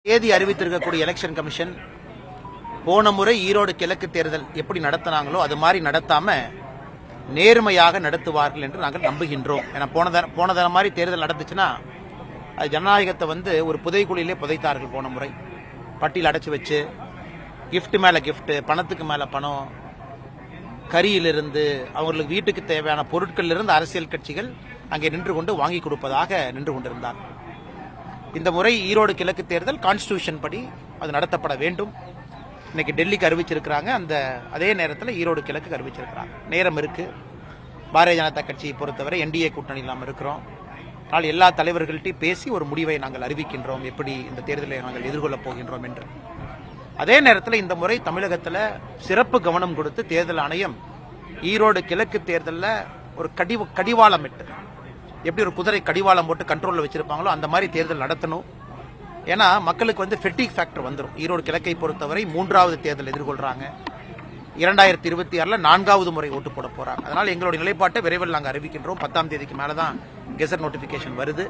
தேதி அறிவித்திருக்கக்கூடிய election commission போன முறை ஈரோடு கிழக்கு தேர்தல் எப்படி நடத்தினாங்களோ அது மாதிரி நடத்தாம நேர்மையாக நடத்துவார்கள் என்று நாங்கள் நம்புகின்றோம். ஏன்னா போன தர மாதிரி தேர்தல் நடந்துச்சுன்னா அது ஜனநாயகத்தை ஒரு புதைக்குழியிலே புதைத்தார்கள். போன முறை பட்டியல் அடைச்சு வச்சு கிஃப்ட் மேல கிஃப்ட், பணத்துக்கு மேல பணம், கரியிலிருந்து அவங்களுக்கு வீட்டுக்கு தேவையான பொருட்கள் இருந்து அரசியல் கட்சிகள் அங்கே நின்று கொண்டு வாங்கி கொடுப்பதாக நின்று கொண்டிருந்தார். இந்த முறை ஈரோடு கிழக்கு தேர்தல் கான்ஸ்டிடியூஷன் படி அது நடத்தப்பட வேண்டும். இன்னைக்கு டெல்லிக்கு அறிவிச்சிருக்கிறாங்க, அதே நேரத்தில் ஈரோடு கிழக்கு அறிவிச்சிருக்கிறாங்க. நேரம் இருக்கு. பாரதிய ஜனதா கட்சியை பொறுத்தவரை என்டிஏ கூட்டணி இல்லாமல் இருக்கிறோம். ஆனால் எல்லா தலைவர்கள்ட்டையும் பேசி ஒரு முடிவை நாங்கள் அறிவிக்கின்றோம், எப்படி இந்த தேர்தலை நாங்கள் எதிர்கொள்ளப் போகின்றோம் என்று. அதே நேரத்தில் இந்த முறை தமிழகத்தில் சிறப்பு கவனம் கொடுத்து தேர்தல் ஆணையம் ஈரோடு கிழக்கு தேர்தலில் ஒரு கடிவாளம் இட்டு, எப்படி ஒரு குதிரை கடிவாளம் போட்டு கண்ட்ரோலில் வச்சிருப்பாங்களோ அந்த மாதிரி தேர்தல் நடத்தணும். ஏன்னா மக்களுக்கு ஃபெட்டிக் ஃபேக்டர் வந்துடும். ஈரோடு கிழக்கை பொறுத்தவரை 3வது தேர்தல் எதிர்கொள்றாங்க. 2026 4வது முறை ஓட்டு போட போறாங்க. அதனால் எங்களுடைய நிலைப்பாட்டை விரைவில் நாங்கள் அறிவிக்கின்றோம். 10ஆம் தேதிக்கு மேலே தான் கெசட் நோட்டிபிகேஷன் வருது.